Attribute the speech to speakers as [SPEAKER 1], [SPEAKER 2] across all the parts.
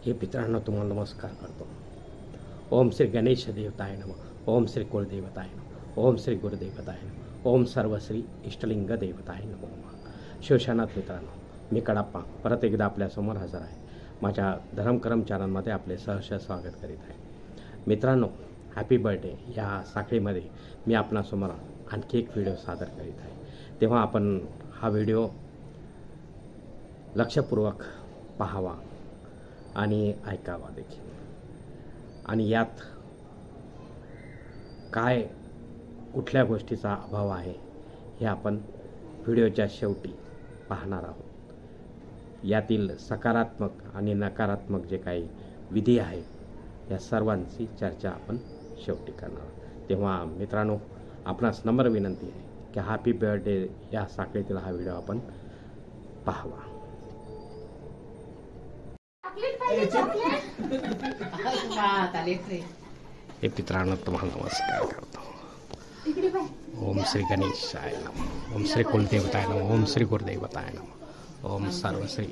[SPEAKER 1] हे पितरांनो तुम्हाला नमस्कार करतो। ओम श्री गणेश देवताय नमः, ओम श्री कुलदेवताय नमः, ओम श्री गुरुदेवताय नमः, ओम सर्वश्री इष्टलिंग देवताय नमः। शिवशानात मित्रांनो, मी कडाप्पा परत एकदा आपल्यासमोर हजर आहे। माझ्या धर्मकरम चॅनलमध्ये आपले सहर्ष स्वागत करीत आहे। मित्रांनो, हॅपी बर्थडे या साखळीमध्ये मी आपणासमोर आणखी एक व्हिडिओ सादर करीत आहे। तेव्हा आपण हा व्हिडिओ लक्षपूर्वक पाहावा आणि ऐकावा देखील, आणि यात काय कुठल्या गोष्टीचा अभाव आहे हे आपण व्हिडिओच्या शेवटी पाहणार आहोत। यातील सकारात्मक आणि नकारात्मक जे काही विधी आहे या सर्वांची चर्चा आपण शेवटी करणार आहोत। तेव्हा मित्रांनो, आपणास नम्र विनंती आहे की हॅपी बर्थडे या साखळीतील हा व्हिडिओ आपण पाहावा। हे मित्रांनो तुम्हाला नमस्कार करतो। ओम श्री गणेशाय नमः, ओम श्री कुलदेवताय नमः, ओम श्री गुरुदेवताय नमः, ओम सर्वश्री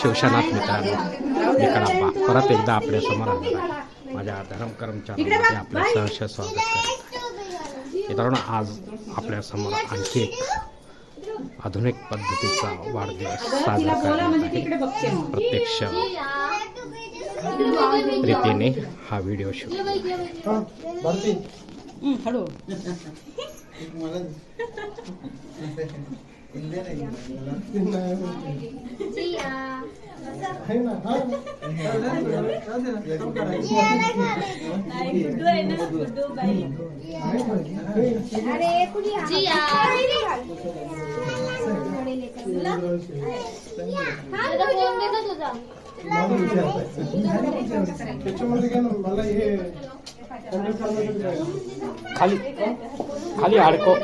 [SPEAKER 1] शिवशानात मित्रांनो, मी कडाप्पा परत एकदा आपल्यासमोर आलो आहे। माझ्या धर्मकरम चॅनलमध्ये आपलं सहर्ष स्वागत करत आहे। मित्रांनो, आज आपल्यासमोर आणखी एक आधुनिक पद्धतीचा वाढदिवस साजरा करण्यात आहे। प्रत्यक्ष रीतीने हा व्हिडिओ शूट खाली खाली अडको।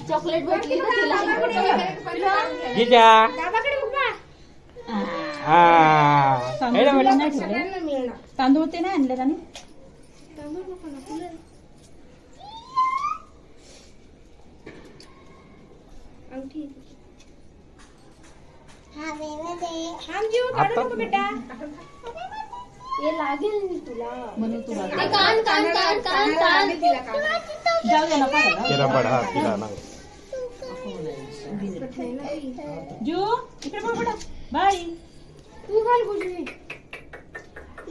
[SPEAKER 2] चॉकलेट भेटली तांदूळ ते नाही आणले त्याने। बेटा ये लागेल तुला म्हणून तुला कान कान कान कान कान जाऊ दे ना पाहिला
[SPEAKER 1] तेरा बडा तिला ना
[SPEAKER 2] जो इकडे बघ बेटा बाय तू घाल गुजरी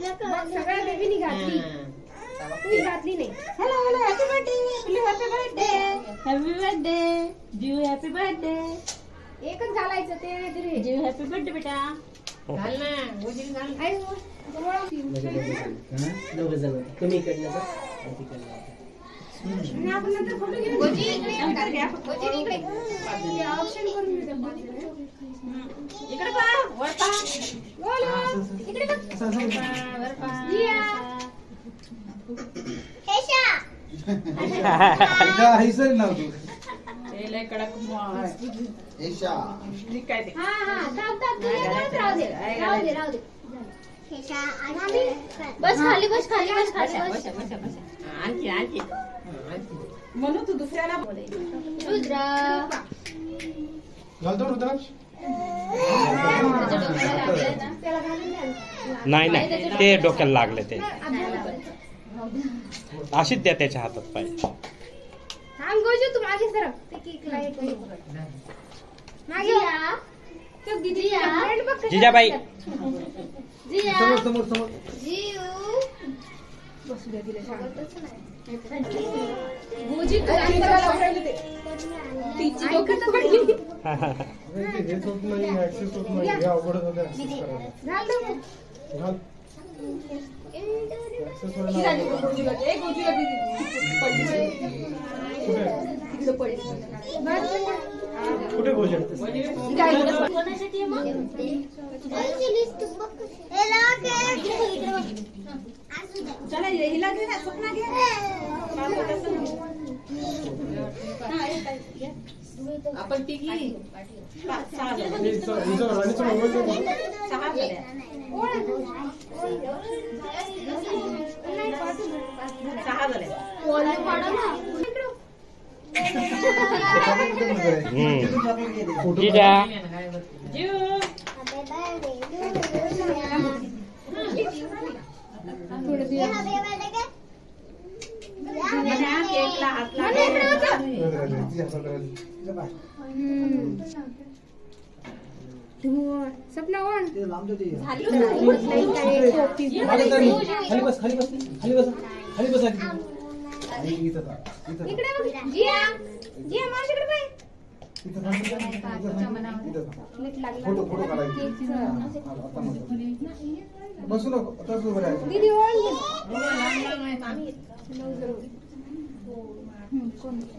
[SPEAKER 2] सगळ्या बेबीनी घातली तू घातली नाही। Hello hello happy birthday happy birthday happy birthday जीव हॅपी बर्थडे एकच घालायचं ते जीव हॅपी बर्थडे बेटा घाल ना गुजरी घाल आई दोघ जण तुम्ही इकडनं ना आपण नंतर फोटो घेऊ गोजी नंतर घ्या गोजी इकडे ऑप्शन करून देतो इकडे पहा वर पहा बोल इकडे पहा वर पहा लिया हेशा
[SPEAKER 3] हेसर नाव तू
[SPEAKER 2] हे लय कडक
[SPEAKER 3] हेशा
[SPEAKER 2] नी काय ते हां राहू दे बस खाली बस खाली बस खाली बस आणखी आणखी म्हणून तू दुसऱ्याला बोले रुद्रा
[SPEAKER 3] घालतो रुद्राक्ष
[SPEAKER 1] नाही नाही ते डोक्याला लागले ते अशीच द्या त्याच्या हातात पाहिजे।
[SPEAKER 2] थांब गोजू तू मागे सरक ते केकला हे करू मागे या तो दीदी या
[SPEAKER 1] जिजाबाई
[SPEAKER 2] जिया
[SPEAKER 3] समोर समोर समोर
[SPEAKER 2] जीव बसू द्या तिला सांगतच नाही गोजी करायला लावले ते तिची डोक्यात पडली
[SPEAKER 3] हे होत नाही ऍक्सेस होत नाही हे अवघड होतं ऍक्सेस करायला
[SPEAKER 2] घाल दे
[SPEAKER 3] घाल ऍक्सेस व्हायला
[SPEAKER 2] गोजीला पडली तिकडे पडली
[SPEAKER 3] कुठे गोष्ट
[SPEAKER 2] कोणासाठी मग चला हिला घे ना स्वप्ना घे आपण तिघी सहा झाल्या.
[SPEAKER 3] हिचा राणीचा मोबाईल दे.
[SPEAKER 2] सहा झाल्या. सहा झाल्या.
[SPEAKER 4] सपना ओण
[SPEAKER 3] खाली बस खाली बस खाली बस खाली बस
[SPEAKER 4] इकडे बघ जिया जिया मावशीकडे बाय
[SPEAKER 3] फोटो फोटो काढायचे बसू नको तसंच उभं राहायचं.
[SPEAKER 4] दीदी ओण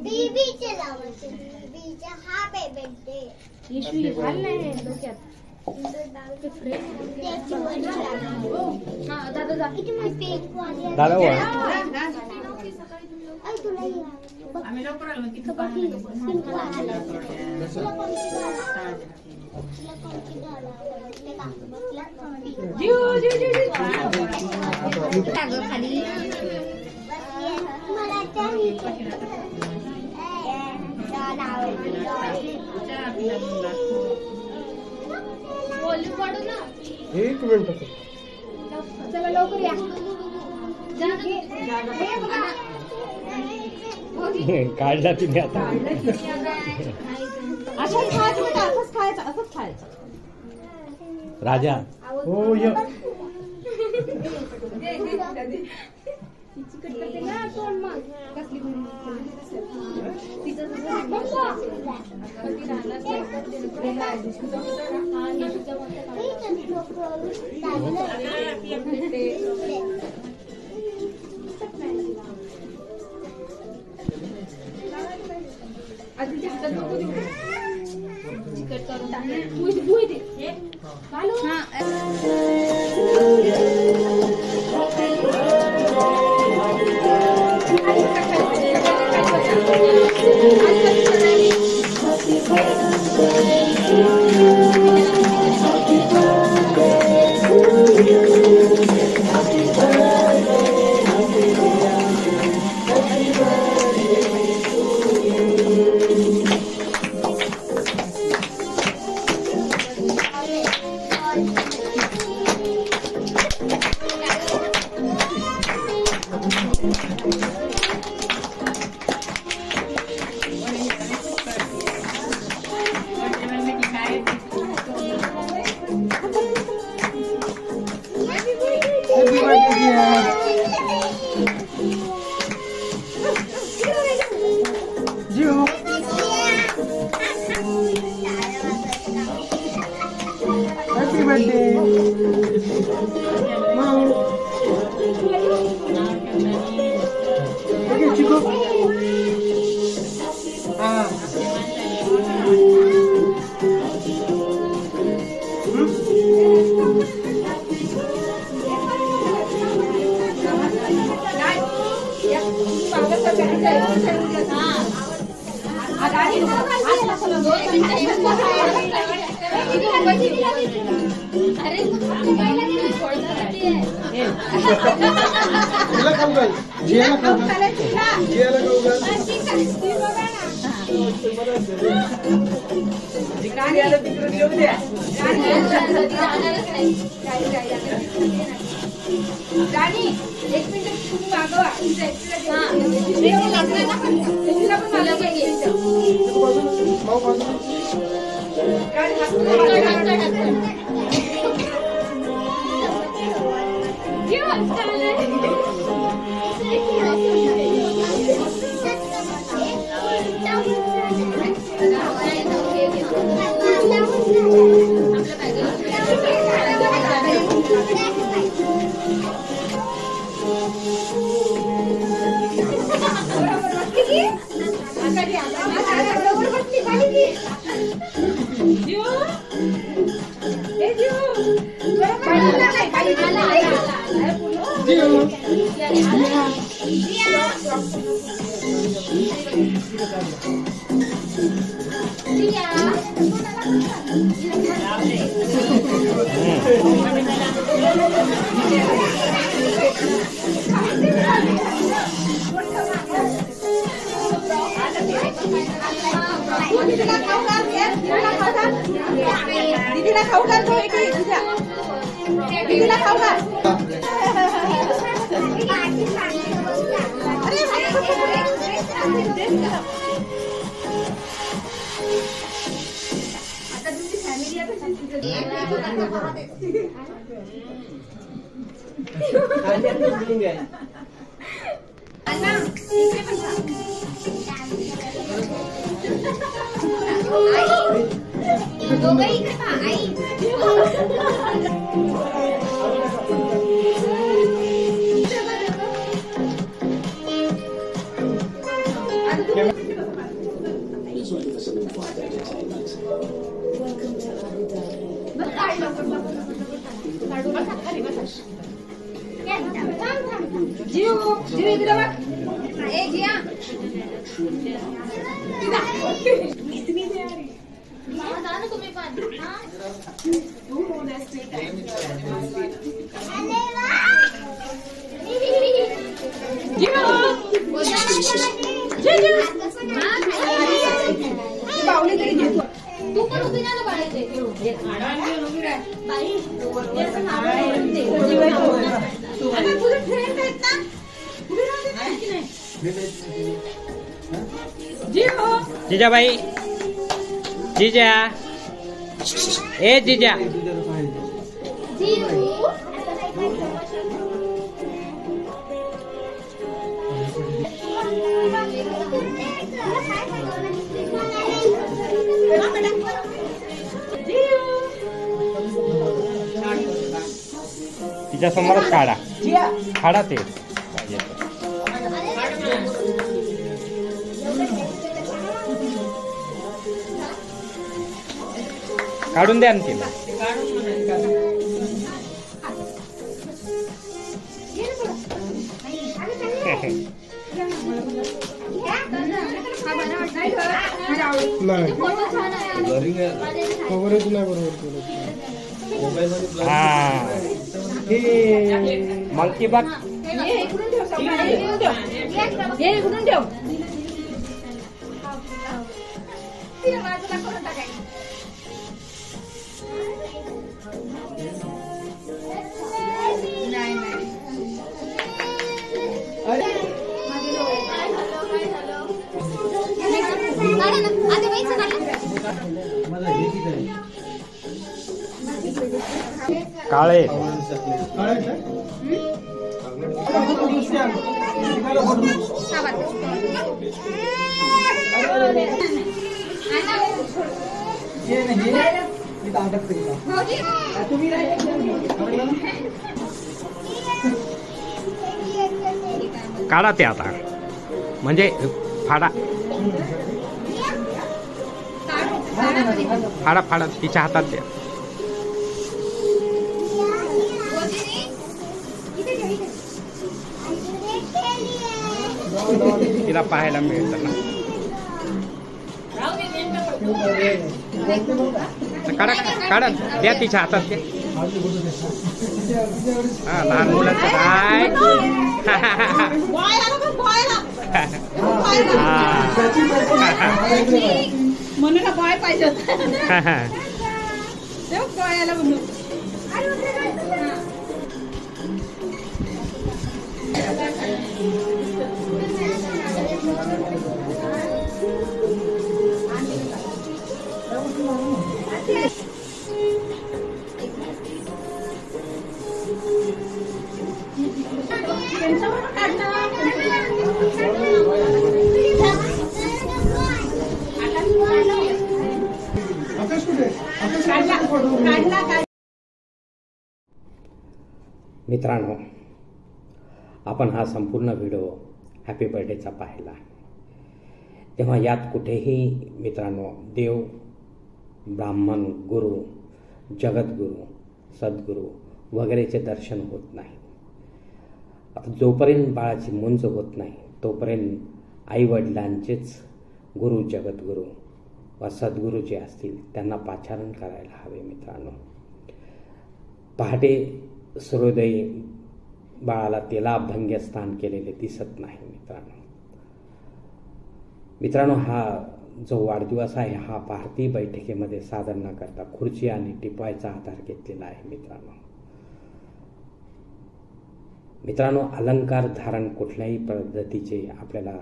[SPEAKER 5] बीबीचे लावायचे बीबीचे हॅपी बर्थडे
[SPEAKER 4] येशवी घाल नाही डोक्यात हा दादा जा
[SPEAKER 5] किती मस्त आहे.
[SPEAKER 1] दादा वा
[SPEAKER 5] आई तुला ये.
[SPEAKER 2] आम्ही लवकर आलो मग तिथं
[SPEAKER 5] बघ ही.
[SPEAKER 2] पाणी
[SPEAKER 5] सिंपल आहे. तुला कोणती घालायची?
[SPEAKER 4] जीव जीव जीव
[SPEAKER 5] खाली मला त्याही
[SPEAKER 4] वॉल्यूम वाढव ना.
[SPEAKER 3] एक मिनिट
[SPEAKER 4] चला लवकर या जा घे.
[SPEAKER 1] काढला तुम्ही आता.
[SPEAKER 2] असंच खायचं बेटा, असंच खायचं, असंच खायचं.
[SPEAKER 1] राजा
[SPEAKER 3] हो ये
[SPEAKER 4] तिची कट करते ना तोंड मग कसली तिचं चिकट करून
[SPEAKER 3] Happy birthday. Mau. Okay, Chico. जियाला खाऊ घाल. जियाला खाऊ घाल. जियाला खाऊ घाल.
[SPEAKER 4] राणी एक मिनिट तुम्ही मागवा.
[SPEAKER 3] माऊ बाजूला.
[SPEAKER 2] दीदीला खाऊ घाल तो एक तुझ्या दीदीला खाऊ घाल
[SPEAKER 4] आता तुमची फॅमिली आता अन्ना इकडे पण दोघं इकडे पहा आई जीव जीव इकडे बघ ए जिया तुम्ही पण तू पण उभी ना बाळाचे
[SPEAKER 1] जिजाबाई जिजा ए जिजा तिच्या समोरच काढा काढा ते काढून द्या ना तिला
[SPEAKER 3] कव्हरेज नाही बरोबर
[SPEAKER 1] मंकी बघ
[SPEAKER 2] इकडून ठेव
[SPEAKER 1] काळे काढा ते आता म्हणजे फाडा फाडा फाडा तिच्या हातात द्या तिला पाहायला मिळतं ना काढा काढा द्या तिच्या हातात द्या हा लहान मुलांचं काय
[SPEAKER 2] म्हणून बॉय पाहिजे बॉयाला म्हणून
[SPEAKER 1] मित्रांनो, आपण हा संपूर्ण व्हिडिओ हॅपी बर्थडेचा पाहिला, तेव्हा यात कुठेही मित्रांनो देव, ब्राह्मण, गुरु, जगद्गुरू, सद्गुरू वगैरेचे दर्शन होत नाही. आता जोपर्यंत बाळाची मुंज होत नाही तोपर्यंत आईवडिलांचेच गुरु, जगद्गुरू व सद्गुरू जे असतील त्यांना पाचारण करायला हवे मित्रांनो. पहाटे सूर्योदयी बाळाला तेला अभ्यंग्य स्नान केलेले दिसत नाही मित्रांनो. हा जो वाढदिवस आहे हा भारतीय बैठकीमध्ये सादर न करता खुर्ची आणि टिपवायचा आधार घेतलेला आहे मित्रांनो. अलंकार धारण कुठल्याही पद्धतीचे आपल्याला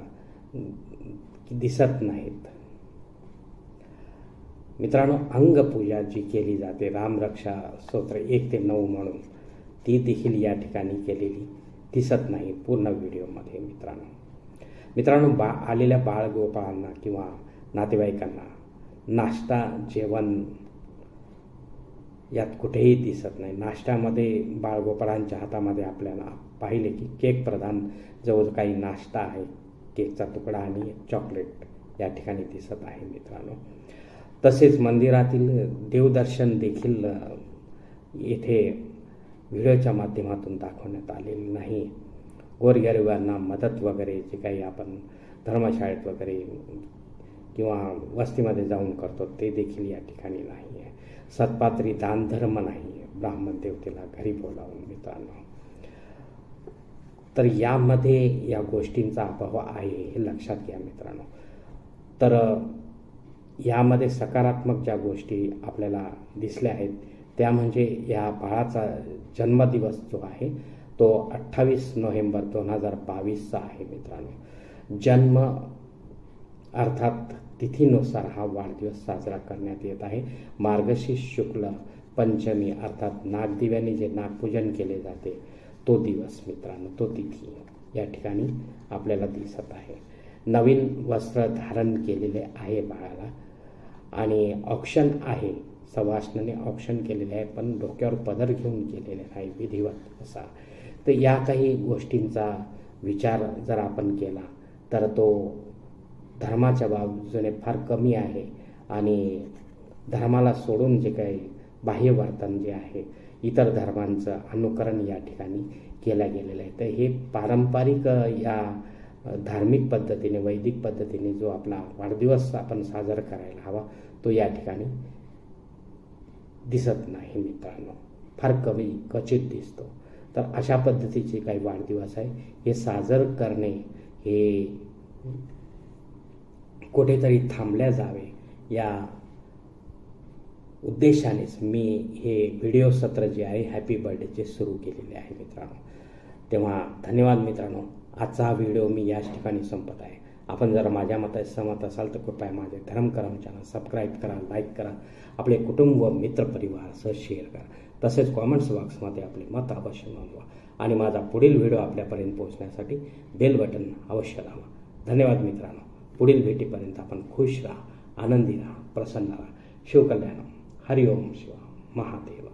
[SPEAKER 1] दिसत नाहीत मित्रांनो. अंगपूजा जी केली जाते रामरक्षा स्तोत्र 1 ते 9 म्हणून ती देखील या ठिकाणी केलेली दिसत नाही पूर्ण व्हिडिओमध्ये मित्रांनो. आलेल्या बाळगोपाळांना किंवा नातेवाईकांना नाश्ता जेवण यात कुठेही दिसत नाही. नाश्त्यामध्ये बाळगोपाळांच्या हातामध्ये आपल्याला पाहिले की केक प्रदान जवळ काही नाश्ता आहे, केकचा तुकडा आणि चॉकलेट या ठिकाणी दिसत आहे मित्रांनो. तसेच मंदिरातील देवदर्शन देखील येथे व्हिडिओच्या माध्यमातून दाखवण्यात आलेले नाही. गोरगरिबांना मदत वगैरे जे काही आपण धर्मशाळेत वगैरे किंवा वस्तीमध्ये जाऊन करतो ते देखील या ठिकाणी नाही आहे. सत्पात्री दानधर्म नाही आहे ब्राह्मण देवतेला घरी बोलावून मित्रांनो. तर यामध्ये या गोष्टींचा अभाव आहे हे लक्षात घ्या मित्रांनो. तर यामध्ये सकारात्मक ज्या गोष्टी आपल्याला दिसल्या आहेत त्या म्हणजे या बाळाचा जन्मदिवस जो आहे तो 28 नोव्हेंबर 2022चा आहे मित्रांनो. जन्म अर्थात तिथीनुसार हा वाढदिवस साजरा करण्यात येत आहे. मार्गशीर्ष शुक्ल पंचमी अर्थात नागदिव्याने जे नागपूजन केले जाते तो दिवस मित्रांनो, तो तिथी या ठिकाणी आपल्याला दिसत आहे. नवीन वस्त्र धारण केलेले आहे बाळाला आणि ऑप्शन आहे, सवाष्णाने ऑप्शन केलेले आहे पण डोक्यावर पदर घेऊन केलेले आहे विधिवत असा. तर या काही गोष्टींचा विचार जर आपण केला तर तो धर्माच्या बाजूने फार कमी आहे आणि धर्माला सोडून जे काही बाह्य वर्तन जे आहे इतर धर्मांचं अनुकरण या ठिकाणी केलं गेलेलं आहे. तर हे पारंपरिक या धार्मिक पद्धतीने वैदिक पद्धतीने जो आपला वाढदिवस आपण साजरा करायला हवा तो या ठिकाणी दिसत नाही मित्रांनो, फार कमी क्वचित दिसतो. तर अशा पद्धतीचे काही वाढदिवस आहे हे साजर करणे हे कुठेतरी थांबल्या जावे या उद्देशानेच मी हे व्हिडिओ सत्र जे आहे हॅपी बर्थडेचे सुरू केलेले आहे मित्रांनो. तेव्हा धन्यवाद मित्रांनो. आजचा हा व्हिडिओ मी याच ठिकाणी संपत आहे. आपण जर माझ्या मतात सहमत असाल तर कृपया माझे धर्मकरम चॅनल सबस्क्राईब करा, लाईक करा, आपले कुटुंब व मित्रपरिवारासह शेअर करा. तसेच कॉमेंट्स बॉक्समध्ये आपले मत अवश्य नोंदवा आणि माझा पुढील व्हिडिओ आपल्यापर्यंत पोहोचण्यासाठी बेल बटन अवश्य दाबा. धन्यवाद मित्रांनो. पुढील भेटीपर्यंत आपण खुश राहा, आनंदी राहा, प्रसन्न राहा. शिवकल्याणम. हरिओम शिवा महादेव.